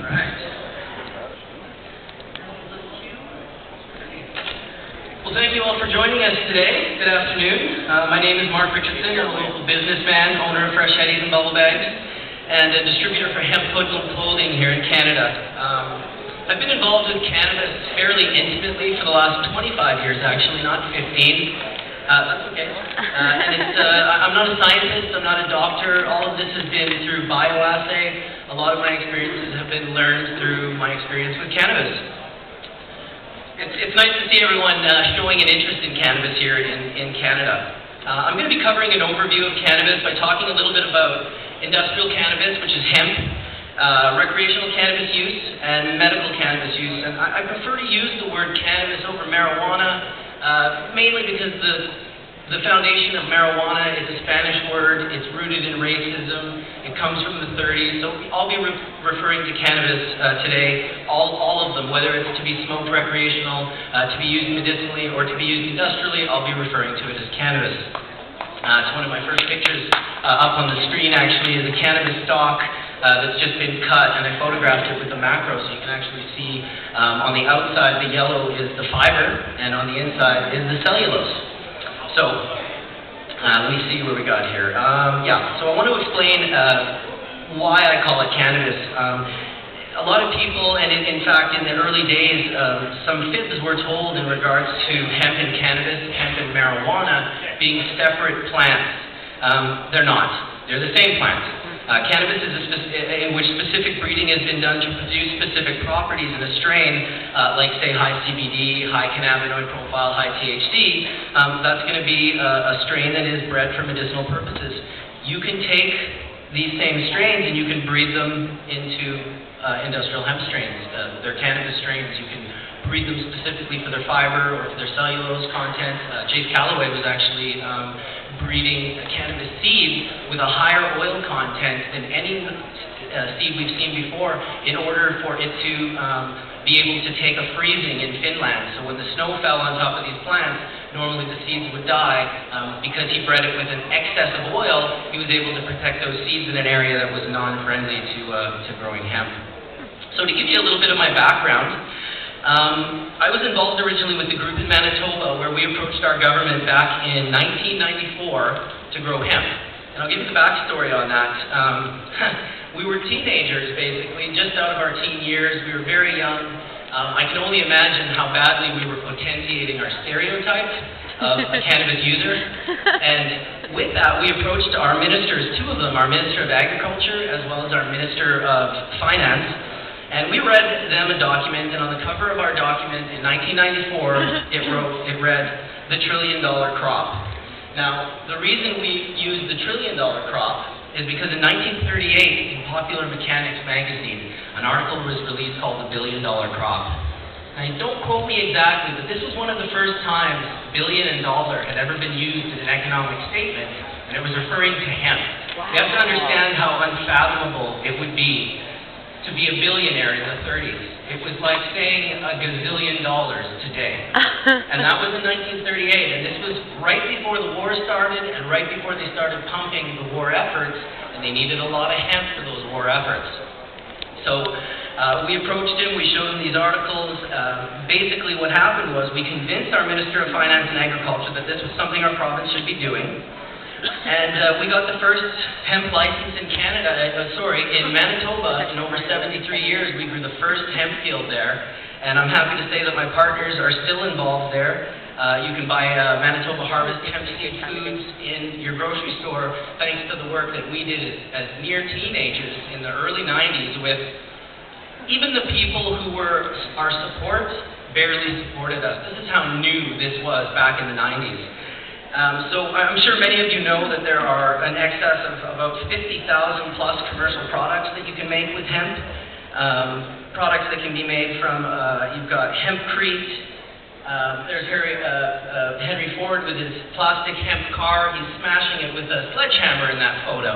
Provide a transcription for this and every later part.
right. Well, thank you all for joining us today. Good afternoon. My name is Mark Richardson. I'm a local businessman, owner of Fresh Headies and Bubblebags, and a distributor for hemp hoodlum clothing here in Canada. I've been involved with cannabis fairly intimately for the last 25 years, actually, not 15. That's okay. I'm not a scientist, I'm not a doctor. All of this has been through bioassay. A lot of my experiences have been learned through my experience with cannabis. It's nice to see everyone showing an interest in cannabis here in Canada. I'm going to be covering an overview of cannabis by talking a little bit about industrial cannabis, which is hemp, recreational cannabis use, and medical cannabis use. And I prefer to use the word cannabis over marijuana, mainly because the foundation of marijuana is a Spanish word. It's rooted in racism. It comes from the 30s. So I'll be referring to cannabis today, all of them, whether it's to be smoked recreational, to be used medicinally, or to be used industrially. I'll be referring to it as cannabis. It's one of my first pictures up on the screen, actually, is a cannabis stalk that's just been cut, and I photographed it with the macro, so you can actually see on the outside the yellow is the fiber, and on the inside is the cellulose. So, let me see where we got here. So I want to explain why I call it cannabis. A lot of people, and in fact in the early days, some fibs were told in regards to hemp and cannabis, hemp and marijuana being separate plants. They're not. They're the same plant. Cannabis is in which specific breeding has been done to produce specific properties in a strain, like say high CBD, high cannabinoid profile, high THC. That's going to be a strain that is bred for medicinal purposes. You can take these same strains and you can breed them into industrial hemp strains. They're cannabis strains. You can breed them specifically for their fiber or for their cellulose content. Jace Calloway was actually breeding cannabis seed with a higher oil content than any seed we've seen before in order for it to be able to take a freezing in Finland. So when the snow fell on top of these plants, normally the seeds would die. Because he bred it with an excess of oil, he was able to protect those seeds in an area that was non-friendly to growing hemp. So to give you a little bit of my background, I was involved originally with the group in Manitoba where we approached our government back in 1994 to grow hemp. And I'll give you the backstory on that. We were teenagers, basically, just out of our teen years. We were very young. I can only imagine how badly we were potentiating our stereotype of a cannabis user. And with that, we approached our ministers, two of them, our Minister of Agriculture as well as our Minister of Finance. And we read them a document, and on the cover of our document in 1994, it read, "The $1 trillion crop." Now, the reason we used the $1 trillion crop is because in 1938, in Popular Mechanics magazine, an article was released called "The $1 billion crop." Now, don't quote me exactly, but this was one of the first times billion and dollar had ever been used in an economic statement, and it was referring to hemp. Wow. You have to understand how unfathomable it would be to be a billionaire in the 30s. It was like saying $1 gazillion today. And that was in 1938, and this was right before the war started and right before they started pumping the war efforts, and they needed a lot of hemp for those war efforts. So we approached him, we showed him these articles. Basically what happened was we convinced our Minister of Finance and Agriculture that this was something our province should be doing. And we got the first hemp license in in Manitoba in over 73 years. We grew the first hemp field there. And I'm happy to say that my partners are still involved there. You can buy Manitoba Harvest hemp seed foods in your grocery store thanks to the work that we did as near teenagers in the early 90s with even the people who were our support barely supported us. This is how new this was back in the 90s. So I'm sure many of you know that there are an excess of about 50,000 plus commercial products that you can make with hemp. Products that can be made from, you've got hempcrete. There's Henry Ford with his plastic hemp car. He's smashing it with a sledgehammer in that photo.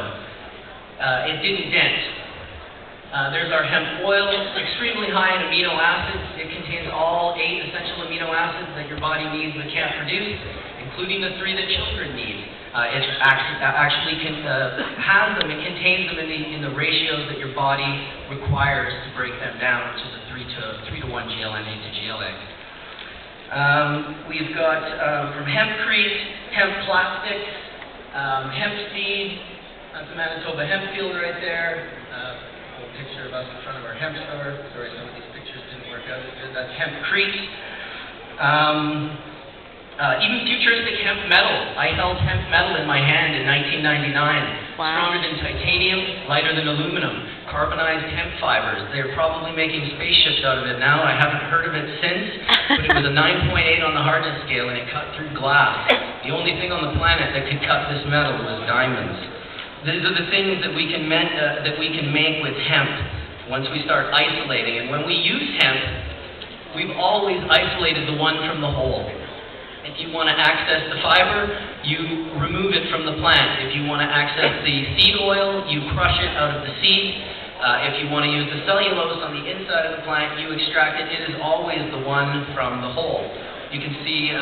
It didn't dent. There's our hemp oil, extremely high in amino acids. It contains all 8 essential amino acids that your body needs but can't produce, including the 3 that children need. It actually has them, it contains them in the ratios that your body requires to break them down, which is a 3 to 1 GLNA to GLA. We've got from hempcrete, hemp plastics, hemp seed. That's the Manitoba hemp field right there. A little picture of us in front of our hemp store. Sorry, some of these pictures didn't work out as good. That's hempcrete. Even futuristic hemp metal. I held hemp metal in my hand in 1999. Wow. Stronger than titanium, lighter than aluminum. Carbonized hemp fibers. They're probably making spaceships out of it now. I haven't heard of it since, but it was a 9.8 on the hardness scale, and it cut through glass. The only thing on the planet that could cut this metal was diamonds. These are the things that we can make with hemp once we start isolating. And when we use hemp, we've always isolated the one from the whole. If you want to access the fiber, you remove it from the plant. If you want to access the seed oil, you crush it out of the seed. If you want to use the cellulose on the inside of the plant, you extract it. It is always the one from the whole. You can see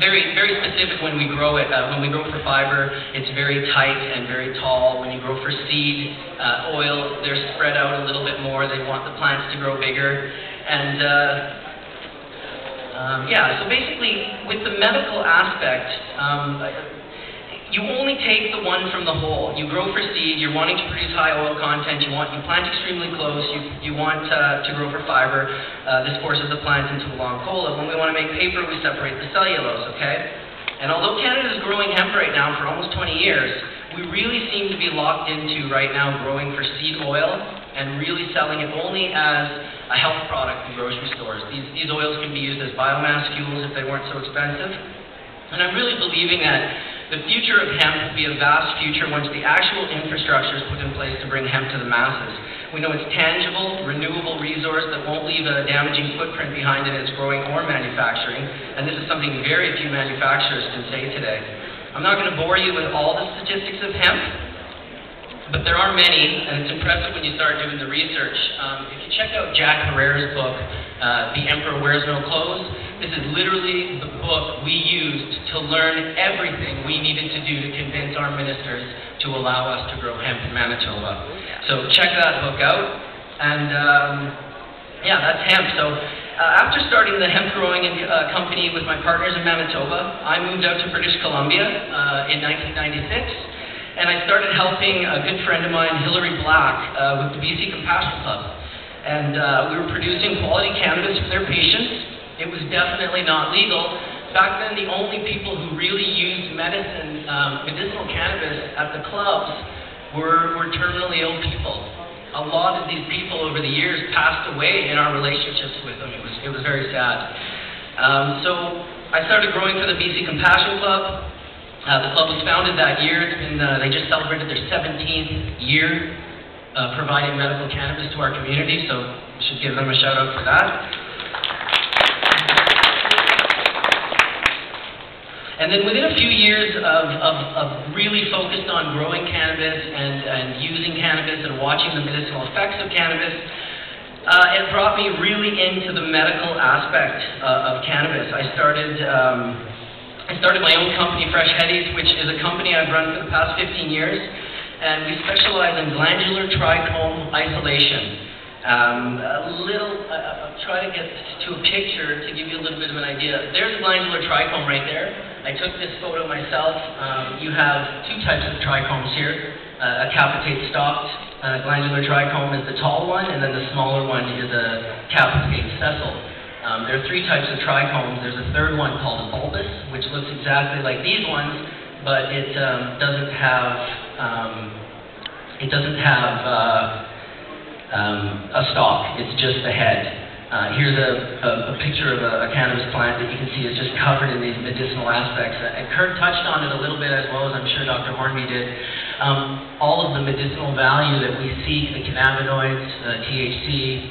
very, very specific when we grow it. When we grow for fiber, it's very tight and very tall. When you grow for seed oil, they're spread out a little bit more. They want the plants to grow bigger. And yeah, so basically, with the medical aspect, you only take the one from the whole. You grow for seed, you're wanting to produce high oil content, you plant extremely close, you want to grow for fiber. This forces the plant into a long cola. When we want to make paper, we separate the cellulose, okay? And although Canada is growing hemp right now for almost 20 years, we really seem to be locked into right now growing for seed oil and really selling it only as a health product in grocery stores. These oils can be used as biomass fuels if they weren't so expensive. And I'm really believing that the future of hemp will be a vast future once the actual infrastructure is put in place to bring hemp to the masses. We know it's tangible, renewable resource that won't leave a damaging footprint behind in its growing or manufacturing, and this is something very few manufacturers can say today. I'm not going to bore you with all the statistics of hemp, but there are many, and it's impressive when you start doing the research. If you check out Jack Herrera's book, The Emperor Wears No Clothes, this is literally the book we used to learn everything we needed to do to convince our ministers to allow us to grow hemp in Manitoba. So check that book out, and yeah, that's hemp. So after starting the hemp growing company with my partners in Manitoba, I moved out to British Columbia in 1996. And I started helping a good friend of mine, Hilary Black, with the BC Compassion Club. And we were producing quality cannabis for their patients. It was definitely not legal. Back then, the only people who really used medicinal cannabis at the clubs were terminally ill people. A lot of these people over the years passed away in our relationships with them. It was very sad. So I started growing for the BC Compassion Club. The club was founded that year. It's been, they just celebrated their 17th year providing medical cannabis to our community, so we should give them a shout out for that. And then within a few years of really focused on growing cannabis and using cannabis and watching the medicinal effects of cannabis, it brought me really into the medical aspect of cannabis. I started my own company, Headies, which is a company I've run for the past 15 years, and we specialize in glandular trichome isolation. I'll try to get to a picture to give you a little bit of an idea. There's a glandular trichome right there. I took this photo myself. You have two types of trichomes here. A capitate stalked glandular trichome is the tall one, and then the smaller one is a capitate sessile. There are three types of trichomes. There's a third one called a bulbous, which looks exactly like these ones, but it doesn't have a stalk. It's just the head. Here's a picture of a cannabis plant that you can see is just covered in these medicinal aspects. And Kurt touched on it a little bit, as well as I'm sure Dr. Hornby did. All of the medicinal value that we see, the cannabinoids, THC,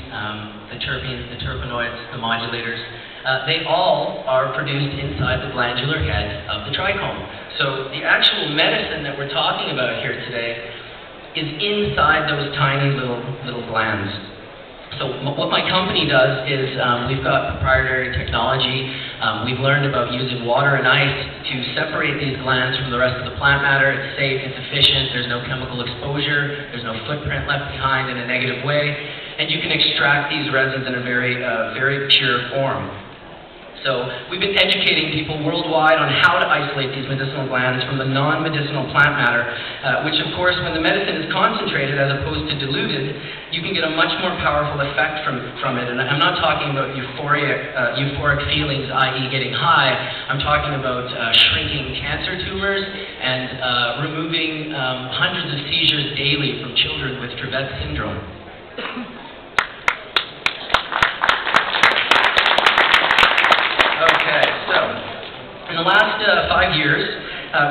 the terpenes, the terpenoids, the modulators, they all are produced inside the glandular head of the trichome. So the actual medicine that we're talking about here today is inside those tiny little glands. So what my company does is we've got proprietary technology. We've learned about using water and ice to separate these glands from the rest of the plant matter. It's safe, it's efficient, there's no chemical exposure, there's no footprint left behind in a negative way, and you can extract these resins in a very pure form. So we've been educating people worldwide on how to isolate these medicinal glands from the non-medicinal plant matter, which of course when the medicine is concentrated as opposed to diluted, you can get a much more powerful effect from it. And I'm not talking about euphoric feelings, i.e. getting high. I'm talking about shrinking cancer tumors and removing hundreds of seizures daily from children with Dravet syndrome. In the last 5 years,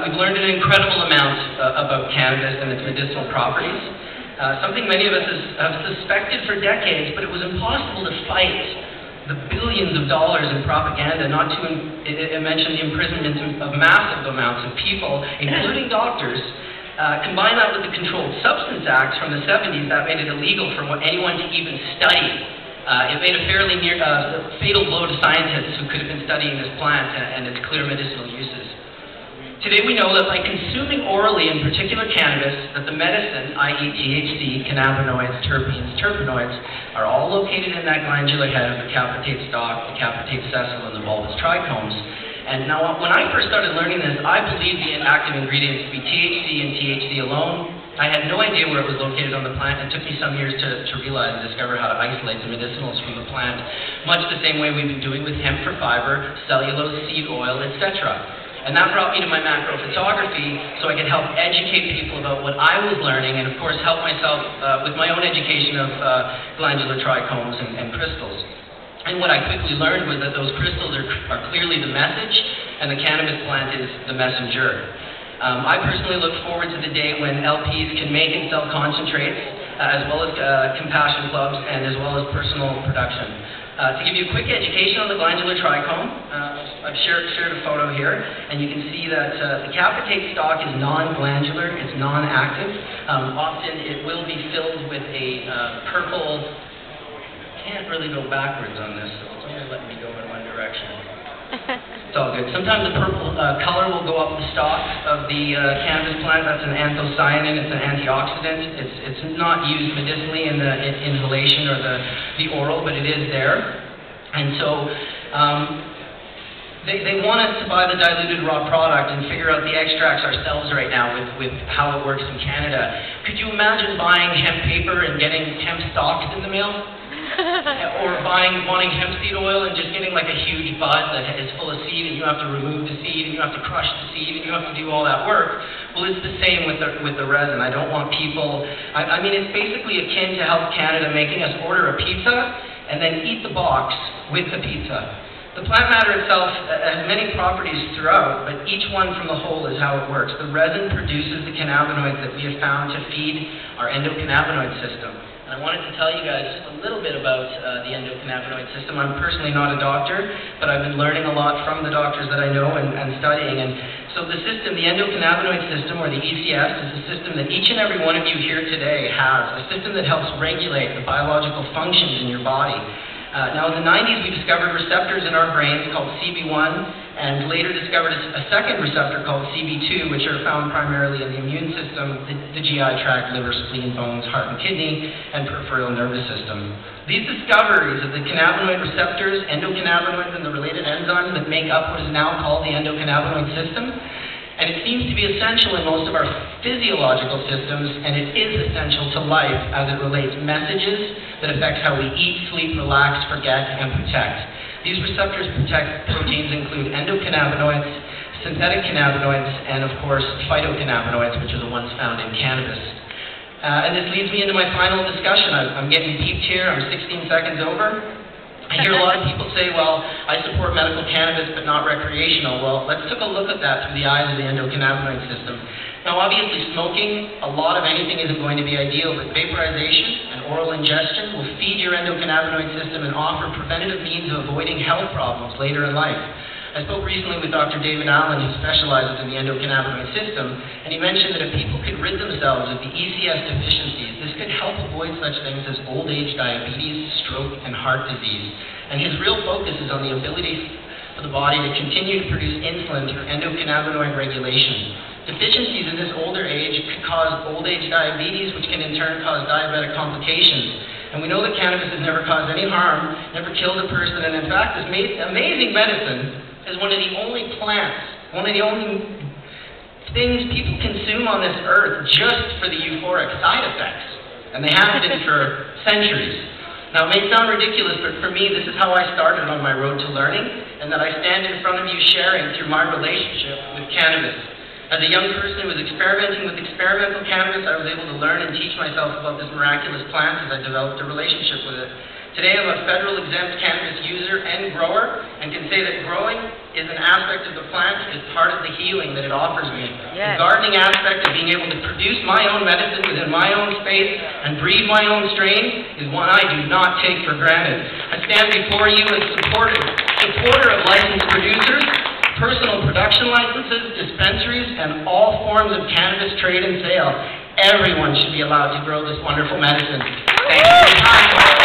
we've learned an incredible amount about cannabis and its medicinal properties. Something many of us have suspected for decades, but it was impossible to fight the billions of dollars in propaganda, not to mention the imprisonment of massive amounts of people, including doctors. Combine that with the Controlled Substance Acts from the 70s that made it illegal for anyone to even study. It made a fairly fatal blow to scientists who could have been studying this plant and its clear medicinal uses. Today we know that by consuming orally, in particular cannabis, that the medicine, i.e. THC, cannabinoids, terpenes, terpenoids, are all located in that glandular head of the capitate stalk, the capitate sessile, and the bulbous trichomes. And now, when I first started learning this, I believed the active ingredients to be THC and THC alone. I had no idea where it was located on the plant. It took me some years to realize and discover how to isolate the medicinals from the plant, much the same way we've been doing with hemp for fiber, cellulose, seed oil, etc. And that brought me to my macro photography so I could help educate people about what I was learning and, of course, help myself with my own education of glandular trichomes and crystals. And what I quickly learned was that those crystals are clearly the message, and the cannabis plant is the messenger. I personally look forward to the day when LPs can make and sell concentrates, as well as compassion clubs, and as well as personal production. To give you a quick education on the glandular trichome, I've shared a photo here, and you can see that the capitate stalk is non-glandular, it's non-active. Often it will be filled with a purple. Can't really go backwards on this, so it's only letting me go in one direction. It's all good. Sometimes the purple color will go up the stalk of the cannabis plant. That's an anthocyanin. It's an antioxidant. It's not used medicinally in the inhalation or the oral, but it is there. And so they want us to buy the diluted raw product and figure out the extracts ourselves right now with how it works in Canada. Could you imagine buying hemp paper and getting hemp stalks in the mail? Or wanting hemp seed oil and just getting like a huge bud that is full of seed, and you have to remove the seed, and you have to crush the seed, and you have to do all that work. Well, it's the same with the resin. I don't want people. I mean, it's basically akin to Health Canada making us order a pizza and then eat the box with the pizza. The plant matter itself has many properties throughout, but each one from the whole is how it works. The resin produces the cannabinoids that we have found to feed our endocannabinoid system. And I wanted to tell you guys just a little bit about the endocannabinoid system. I'm personally not a doctor, but I've been learning a lot from the doctors that I know and studying. And so the system, the endocannabinoid system, or the ECS, is a system that each and every one of you here today has, a system that helps regulate the biological functions in your body. Now, in the 90s, we discovered receptors in our brains called CB1, and later discovered a second receptor called CB2, which are found primarily in the immune system, the GI tract, liver, spleen, bones, heart and kidney, and peripheral nervous system. These discoveries of the cannabinoid receptors, endocannabinoids, and the related enzymes that make up what is now called the endocannabinoid system, and it seems to be essential in most of our physiological systems, and it is essential to life as it relates messages that affect how we eat, sleep, relax, forget, and protect. These receptors protect proteins include endocannabinoids, synthetic cannabinoids, and of course phytocannabinoids, which are the ones found in cannabis. And this leads me into my final discussion. I'm getting deep here. I'm 16 seconds over. I hear a lot of people say, well, I support medical cannabis but not recreational. Well, let's take a look at that through the eyes of the endocannabinoid system. Now, obviously, smoking a lot of anything isn't going to be ideal, but vaporization and oral ingestion will feed your endocannabinoid system and offer preventative means of avoiding health problems later in life. I spoke recently with Dr. David Allen, who specializes in the endocannabinoid system, and he mentioned that if people could rid themselves of the ECS deficiencies, this could help avoid such things as old age diabetes, stroke, and heart disease. And his real focus is on the ability for the body to continue to produce insulin through endocannabinoid regulation. Deficiencies in this older age could cause old age diabetes, which can in turn cause diabetic complications. And we know that cannabis has never caused any harm, never killed a person, and in fact, this amazing medicine is one of the only plants, one of the only things people consume on this earth just for the euphoric side effects. And they have been for centuries. Now, it may sound ridiculous, but for me, this is how I started on my road to learning, and that I stand in front of you sharing through my relationship with cannabis. As a young person who was experimenting with experimental cannabis, I was able to learn and teach myself about this miraculous plant as I developed a relationship with it. Today, I'm a federal exempt cannabis user and grower, and can say that growing is an aspect of the plant that is part of the healing that it offers me. Yes. The gardening aspect of being able to produce my own medicine within my own space and breed my own strain is one I do not take for granted. I stand before you as supporter of licensed producers, personal production licenses, dispensaries, and all forms of cannabis trade and sale. Everyone should be allowed to grow this wonderful medicine. Thank you for your time.